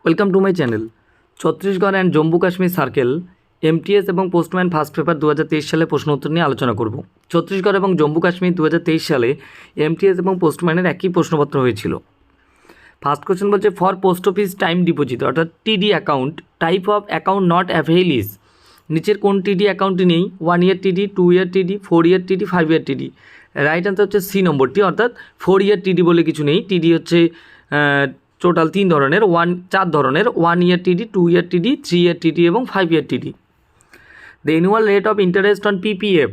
Welcome to my channel. Chhattisgarh and Jammu Kashmir circle MTS এবং postman first paper 2023 সালে প্রশ্ন উত্তর নিয়ে আলোচনা করব। ছত্তিশগড় এবং জম্মু কাশ্মীর 2023 সালে এমটিএস এবং পোস্টম্যানের একই প্রশ্নপত্র হয়েছিল। ফার্স্ট কোশ্চেন বলছে for post office time deposit অর্থাৎ টিডি account type of account not avail is. নিচের কোন টিডি অ্যাকাউন্টটি নেই? 1 ইয়ার টিডি, 2 ইয়ার টিডি, 4 ইয়ার টিডি, 5 ইয়ার টিডি। রাইট অ্যান্সার হচ্ছে সি নম্বরটি, অর্থাৎ 4 ইয়ার টিডি বলে কিছু নেই। টিডি হচ্ছে টোটাল 3 ধরনের, 4 ধরনের: 1 ইয়ার টিডি, 2 ইয়ার টিডি, 3 ইয়ার টিডি এবং 5 year TD. The annual rate of interest on PPF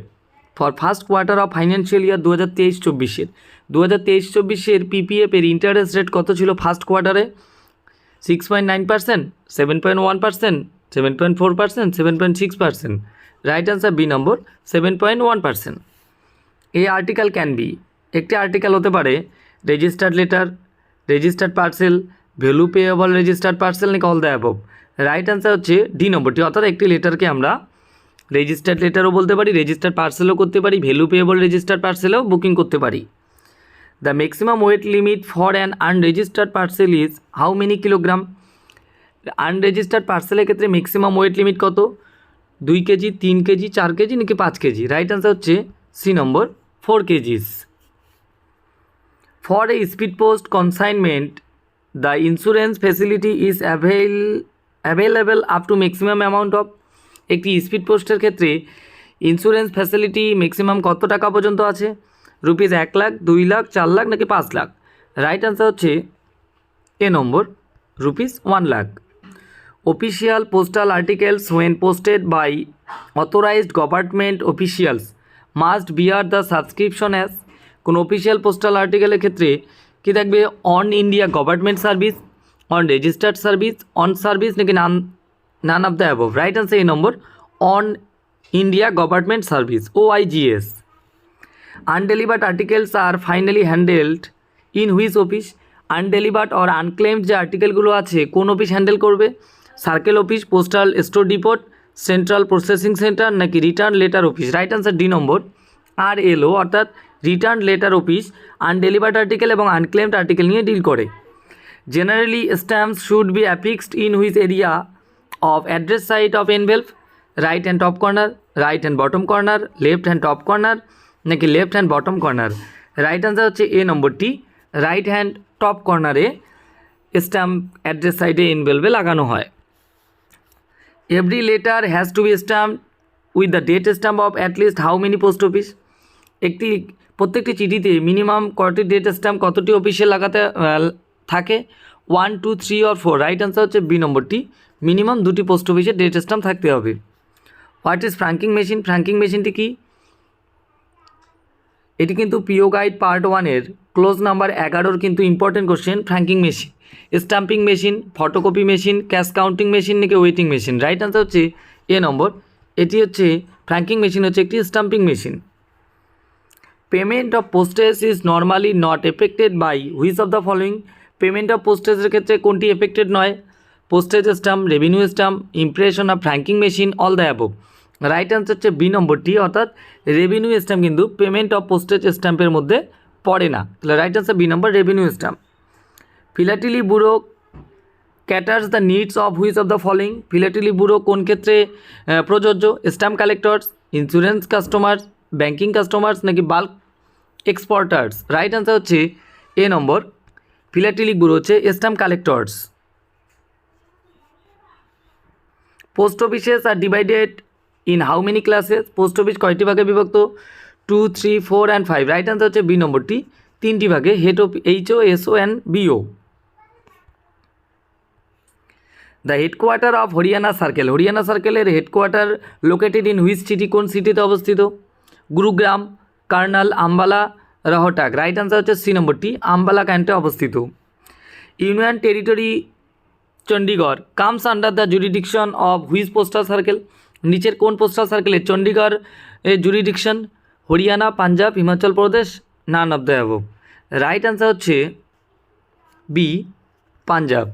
for first quarter of financial year 2023-24-এর 2023-24-এর পিপিএফ এর ইন্টারেস্ট রেট কত ছিল ফার্স্ট কোয়ার্টারে? 6.9%, 7.1%, 7.4%, 7.6%। Right answer B number, 7.1%। এই আর্টিকেল ক্যান বি, একটি আর্টিকেল হতে পারে registered letter, registered parcel, value payable registered parcel, নাকি all the above. Right answer হচ্ছে ডি নম্বরটি, অর্থাৎ একটি লেটারকে আমরা রেজিস্টার্ড লেটারও বলতে পারি, রেজিস্টার্ড পার্সেলও করতে পারি, ভ্যালু পেয়েবল রেজিস্টার্ড পার্সেলও বুকিং করতে পারি। The maximum weight limit for an unregistered parcel is how many kilogram? Unregistered পার্সেলের ক্ষেত্রে ম্যাক্সিমাম ওয়েট লিমিট কত? 2 কেজি, 3 কেজি, 4 কেজি, নাকি 5 কেজি? রাইট অ্যান্সার হচ্ছে C number, 4 KGs. For a speed post consignment the insurance facility is available up to maximum amount of. একটি speed পোস্টের ক্ষেত্রে insurance facility maximum কত টাকা পর্যন্ত আছে? রুপিস 1 লাখ, 2 লাখ, 4 লাখ, নাকি 5 লাখ? রাইট অ্যান্সার হচ্ছে A number, rupees 1 lakh. Official postal articles when posted by authorized government officials must bear the subscription as। কোন অফিসিয়াল পোস্টাল আর্টিকেলের ক্ষেত্রে কি থাকবে? On India government service, on registered service, on service, নাকি none of the above. Right answer এই number, on India government service, OIGS। Undelivered articles are finally handled in which office? Undelivered or unclaimed যে আর্টিকেলগুলো আছে কোন office handle করবে? Circle office, postal store depot, central processing centre, নাকি return letter office? Right answer D number, RLO, অর্থাৎ return letter office undelivered article এবং unclaimed article নিয়ে deal করে। Generally stamps should be affixed in which area of address side of envelope? Right hand top corner, right hand bottom corner, left hand top corner, নাকি left hand bottom corner? Right answer হচ্ছে A নম্বরটি, right hand top কর্নারে stamp address সাইডে এনভেলভে লাগানো হয়। Every letter has to be stamped with the date stamp of at least how many post office? প্রত্যেকটি চিঠিতে মিনিমাম কয়টি ডেট স্ট্যাম্প কতটি অফিসে লাগাতে থাকে? 1, 2, 3 or 4। রাইট অ্যান্সার হচ্ছে বি নম্বরটি, মিনিমাম 2টি পোস্ট অফিসে ডেট স্ট্যাম্প থাকতে হবে। What is franking machine? Franking মেশিনটি কি? এটি কিন্তু পিও গাইড পার্ট 1-এর ক্লোজ নাম্বার 11-র কিন্তু important question. Franking machine, stamping machine, photocopy machine, cash counting machine, নাকি ওয়েটিং মেশিন? রাইট অ্যান্সার হচ্ছে এ নম্বর, এটি হচ্ছে ফ্র্যাঙ্কিং মেশিন, হচ্ছে একটি stamping machine. Payment of postage is normally not effected by which of the following? Payment of পোস্টেজের ক্ষেত্রে কোনটি effected নয়? Postage stamp, revenue stamp, impression of franking machine, all the above. Right answer হচ্ছে B নম্বরটি, অর্থাৎ revenue stamp কিন্তু payment of postage স্ট্যাম্পের মধ্যে পড়ে না। তাহলে right answer B number, revenue stamp. Philately bureau caters the needs of which of the following? Philately bureau কোন ক্ষেত্রে প্রযোজ্য? Stamp collectors, insurance customers, banking customers, নাকি বাল্ক এক্সপোর্টার্স? রাইট অ্যান্সার হচ্ছে এ নম্বর, ফিলাটেলিক ব্যুরো হচ্ছে stamp collectors. Post offices are divided in how many classes? Post office কয়টি ভাগে বিভক্ত? 2, 3, 4 and 5। Right answer হচ্ছে বি নম্বরটি, 3টি ভাগে, head of HO, SO and BO। The headquarter of Haryana circle, Haryana সার্কেলের headquarter located in which city? কোন সিটিতে অবস্থিত? গুরুগ্রাম, কার্নাল, আম্বালা, রোহটাক? রাইট অ্যান্সার হচ্ছে সি নম্বরটি, আম্বালা ক্যান্টে অবস্থিত। Union territory Chandigarh comes under the jurisdiction of which postal circle? নিচের কোন পোস্টাল সার্কেলে চণ্ডীগড় এর jurisdiction? Haryana, Punjab, Himachal Pradesh, none of the above. Right answer হচ্ছে B, Punjab.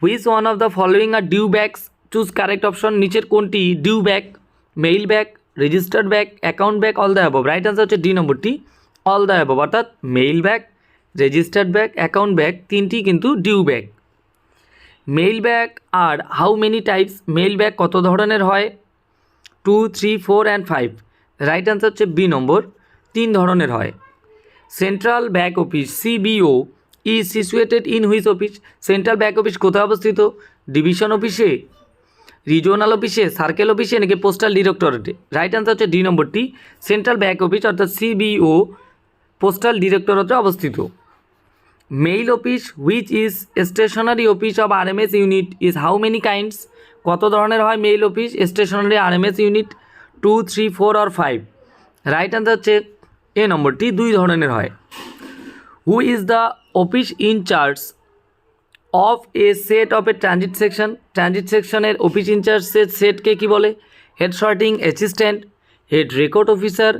Which one of the following are due backs? Choose correct option. নিচের কোনটি due back? Mail back, registered back, account back, all the above? Right answer হচ্ছে D নম্বরটি, all the above, অর্থাৎ mail back, registered back, account back, 3টি কিন্তু due back. Mail bag are how many types, mail bag কত ধরনের হয়? 2, 3, 4 and 5। Right answer হচ্ছে B number, 3 ধরনের হয়। Central back office CBO is situated in which office? Central back office কোথায় অবস্থিত? ডিভিশন অফিসে, রিজিওনাল অফিসে, সার্কেল অফিসে নাকি পোস্টাল ডিরেক্টরেটে? রাইট অ্যান্সার হচ্ছে ডি নম্বরটি, সেন্ট্রাল ব্যাক অফিস অর্থাৎ সিবিও পোস্টাল ডিরেক্টরেটে অবস্থিত। Mail office which is stationery office of RMS unit is how many kinds? কত ধরনের হয় mail office stationery RMS unit? 2, 3, 4 আর 5। রাইট অ্যান্সার হচ্ছে এ নম্বরটি, 2 ধরনের হয়। Who is the office incharge of a set of a transit section? Transit সেকশনের office ইনচার্জের সেটকে কী বলে? Head sorting assistant, head record officer,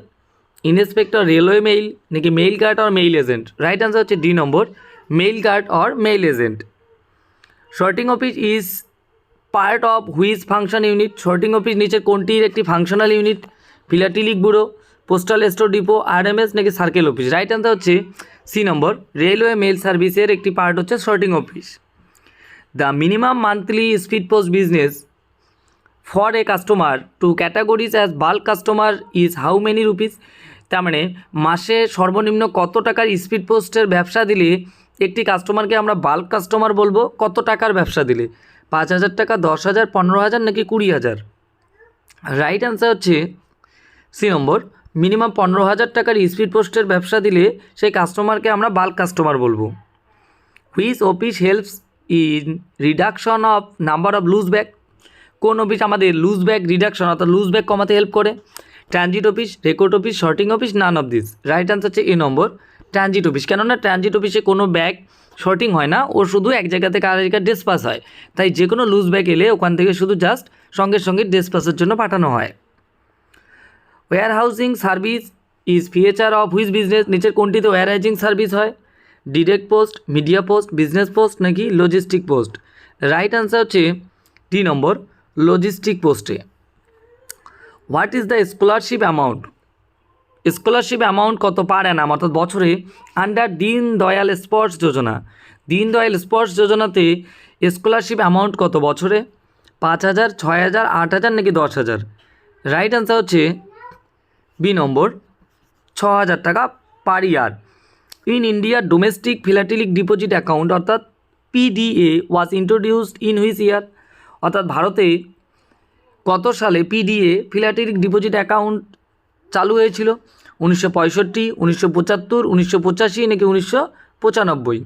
inspector railway mail নাকি mail guard or mail agent? Right answer হচ্ছে D number, mail guard or mail agent. Sorting office is part of which function unit? Sorting office নিচের কোনটির একটি functional unit? Philatelic bureau, postal store depot, RMS নাকি circle office? Right answer হচ্ছে C number, railway mail সার্ভিসের একটি part হচ্ছে sorting office. The minimum monthly speed post business for a customer to categorise as bulk customer is how many rupees? তার মানে মাসে সর্বনিম্ন কত টাকার স্পিড পোস্টের ব্যবসা দিলে একটি কাস্টমারকে আমরা বাল্ক কাস্টমার বলবো? কত টাকার ব্যবসা দিলে? 5,000 টাকা, 10,000, 15,000 নাকি 20,000? রাইট অ্যান্সার হচ্ছে সি নম্বর, মিনিমাম 15,000 টাকার স্পিড পোস্টের ব্যবসা দিলে সেই কাস্টমারকে আমরা বাল্ক কাস্টমার বলবো। Which office helps in reduction of number of loose bag? কোন অফিস আমাদের লুজ ব্যাগ রিডাকশন অর্থাৎ লুজ ব্যাগ কমাতে হেল্প করে? Transit office, record office, sorting office, none of this? Right answer হচ্ছে এ নম্বর, ট্রানজিট অফিস। কেননা transit অফিসে কোনো bag sorting হয় না, ও শুধু এক জায়গা থেকে আরেক জায়গায় ডিসপাস হয়, তাই যে কোনো লুজ ব্যাগ এলে ওখান থেকে শুধু জাস্ট সঙ্গে সঙ্গে ডিসপাসের জন্য পাঠানো হয়। Warehousing service is feature of which business? নিচের কোনটিতে ওয়্যার হাউসিং সার্ভিস হয়? Direct post, media post, business post নাকি লজিস্টিক পোস্ট? রাইট অ্যান্সার হচ্ছে ডি নম্বর, লজিস্টিক পোস্টে। What is the scholarship amount? Scholarship amount কত per Anam অর্থাৎ বছরে under Deendayal স্পর্শ যোজনা? দীনদয়াল স্পর্শ যোজনাতে স্কলারশিপ অ্যামাউন্ট কত বছরে? 5,000, 6,000, 8,000 নাকি 10,000? রাইট অ্যান্সার হচ্ছে বি নম্বর, 6,000 টাকা per year. In India domestic philatelic deposit account অর্থাৎ PDA was introduced in which year? অর্থাৎ ভারতে কত সালে পিডিএ ফিলাটেলিক ডিপোজিট অ্যাকাউন্ট চালু হয়েছিল? 1965, 1975, 1985 নাকি 1995?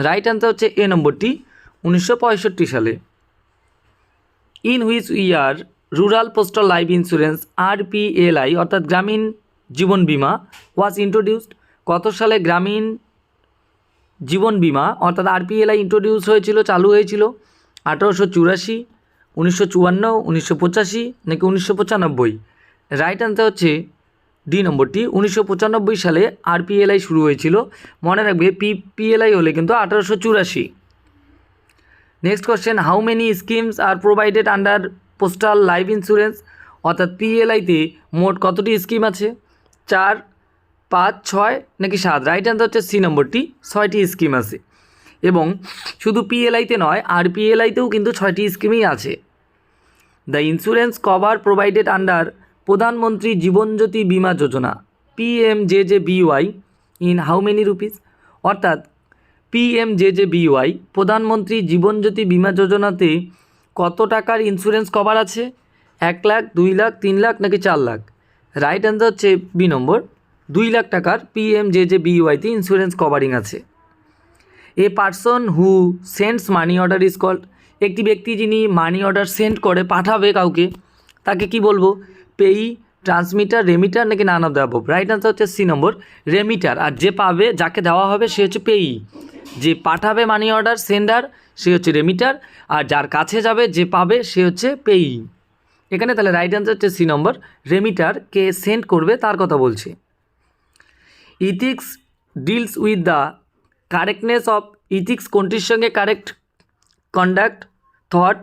রাইট অ্যান্সার হচ্ছে এ নম্বরটি, 1965 সালে। In which year rural postal life insurance RPLI অর্থাৎ গ্রামীণ জীবন বিমা ওয়াজ ইন্ট্রোডিউসড? কত সালে গ্রামীণ জীবন বিমা অর্থাৎ আরপিএলআই ইন্ট্রোডিউস হয়েছিল, চালু হয়েছিল? 1884, 1954, 1985 নাকি 1995? রাইট অ্যান্সার হচ্ছে ডি নম্বরটি, 1995 সালে আরপিএলআই শুরু হয়েছিল। মনে রাখবে পিপিএলআই হলে কিন্তু 1884। Next question, how many schemes R provided under postal life insurance? অর্থাৎ পিএলআইতে মোট কতটি স্কিম আছে? 4, 5, 6 নাকি 7? রাইট অ্যান্সার হচ্ছে সি নম্বরটি, 6টি স্কিম আছে। এবং শুধু পিএলআইতে নয়, আরপিএলআইতেও কিন্তু 6টি স্কিমই আছে। The insurance cover provided under প্রধানমন্ত্রী জীবন জ্যোতি বিমা যোজনা পিএমজেজেবিওয়াই ইন হাউ মেনি রুপিস? অর্থাৎ পিএমজেজেবিওয়াই প্রধানমন্ত্রী জীবন জ্যোতি বিমা যোজনাতে কত টাকার ইন্স্যুরেন্স কভার আছে? 1 লাখ, 2 লাখ, 3 লাখ নাকি 4 লাখ? রাইট অ্যান্সার হচ্ছে বি নম্বর, 2 লাখ টাকার পিএমজেজেবিওয়াইতে ইন্স্যুরেন্স কভারিং আছে। A person who sends money order is called? একটি ব্যক্তি যিনি মানি অর্ডার সেন্ড করে, পাঠাবে কাউকে, তাকে কি বলবো? পেই, ট্রান্সমিটার, রেমিটার নাকি none of the above? Right answer হচ্ছে সি নম্বর, রেমিটার। আর যে পাবে, যাকে দেওয়া হবে সে হচ্ছে পেই। যে পাঠাবে মানি অর্ডার সেন্ডার সে হচ্ছে রেমিটার, আর যার কাছে যাবে যে পাবে সে হচ্ছে পেই। এখানে তাহলে রাইট অ্যান্সার হচ্ছে সি নম্বর, রেমিটার কে সেন্ড করবে তার কথা বলছে। Ethics deals with the correctness of, ethics কোনটির সঙ্গে কারেক্ট কন্ডাক্ট, থট,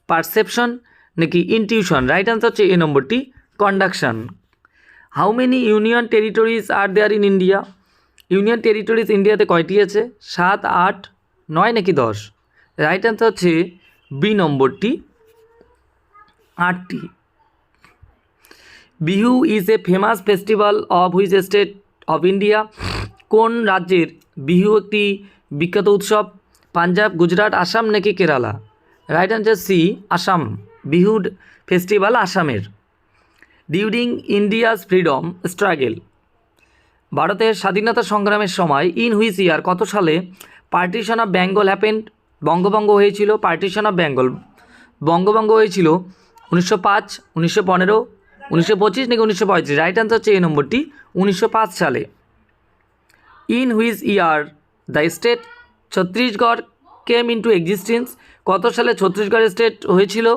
পারসেপশন নাকি ইনটিউশন? রাইট অ্যান্সার হচ্ছে এ নম্বরটি, conduction. How many union territories are there in India? Union territories ইন্ডিয়াতে কয়টি আছে? 7, 8, 9 নাকি 10? রাইট অ্যান্সার হচ্ছে বি নম্বরটি 8টি। Bihu is a famous festival of which state of India? কোন রাজ্যের বিহু একটি বিখ্যাত উৎসব? পাঞ্জাব, গুজরাট, আসাম নাকি Kerala? Right answer C, Assam. Bihu festival আসামের। ডিউরিং ইন্ডিয়াস ফ্রিডম স্ট্রাগল, ভারতের স্বাধীনতা সংগ্রামের সময় ইন হুইচ ইয়ার, কত সালে পার্টিশন অফ বেঙ্গল হ্যাপেন্ড, বঙ্গভঙ্গ হয়েছিল? পার্টিশন অফ বেঙ্গল বঙ্গভঙ্গ হয়েছিল 1905, 1915, 1925 নাকি 1935? রাইট অ্যান্সার হচ্ছে এই নম্বরটি 1905 সালে। In which year the state Chhattisgarh came into existence, কত সালে ছত্তিশগড় স্টেট হয়েছিল?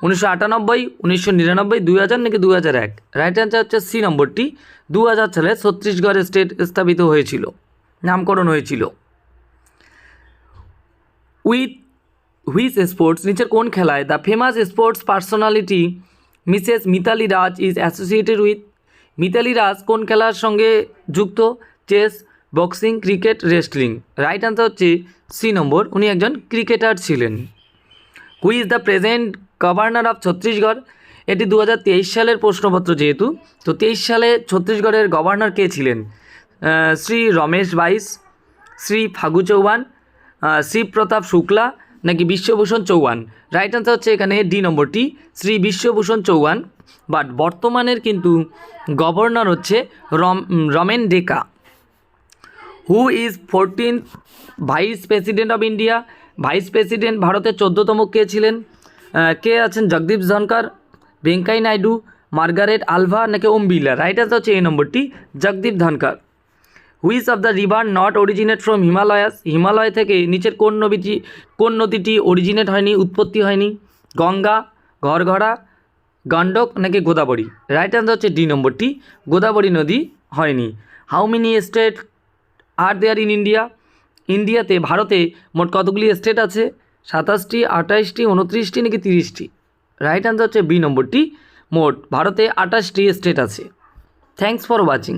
1998, 1999, 2000 নাকি 2001? রাইট অ্যান্সার হচ্ছে সি নম্বরটি 2000 সালে ছত্তিশগড় স্টেট স্থাপিত হয়েছিল, নামকরণ হয়েছিল। উইথ হুইচ স্পোর্টস, নিচের কোন খেলায় the famous sports personality Mrs Mithali Raj is associated with? Mithali Raj কোন খেলার সঙ্গে যুক্ত? Chess, boxing, cricket, wrestling? Right answer হচ্ছে সি নম্বর, উনি একজন ক্রিকেটার ছিলেন। Who is the present governor of Chhattisgarh, এটি 2023 সালের প্রশ্নপত্র যেহেতু, তো 23 সালে ছত্তিশগড়ের গভর্নর কে ছিলেন? শ্রী রমেশ বাইস, শ্রী ফাগু চৌহান, শিব প্রতাপ শুক্লা নাকি বিশ্বভূষণ চৌহান? রাইট অ্যান্সার হচ্ছে এখানে ডি নম্বরটি শ্রী বিশ্বভূষণ চৌহান, বাট বর্তমানের কিন্তু গভর্নর হচ্ছে Ramen Deka. Who is 14th vice president of India, vice president ভারতের 14তম কে ছিলেন? কে আছেন? জগদীপ ধনকর, ভেঙ্কাই নাইডু, মার্গারেট আলভা নাকি ওম বিড়লা? রাইট অ্যান্সার হচ্ছে এই নম্বরটি Jagdeep Dhankhar. Which of the river not originate from Himalayas, Himalaya থেকে নিচের কোন নদীটি অরিজিনেট হয়নি, উৎপত্তি হয়নি? গঙ্গা, ঘরঘরা, গণ্ডক নাকি গোদাবরী? রাইট অ্যান্সার হচ্ছে ডি নম্বরটি গোদাবরী নদী হয়নি। How many state are there in India, ইন্ডিয়াতে ভারতে মোট কতগুলি স্টেট আছে? 27টি, 28টি, 29টি নাকি 30টি? রাইট অ্যান্সার হচ্ছে বি নম্বরটি, মোট ভারতে 28টি স্টেট আছে। Thanks for watching.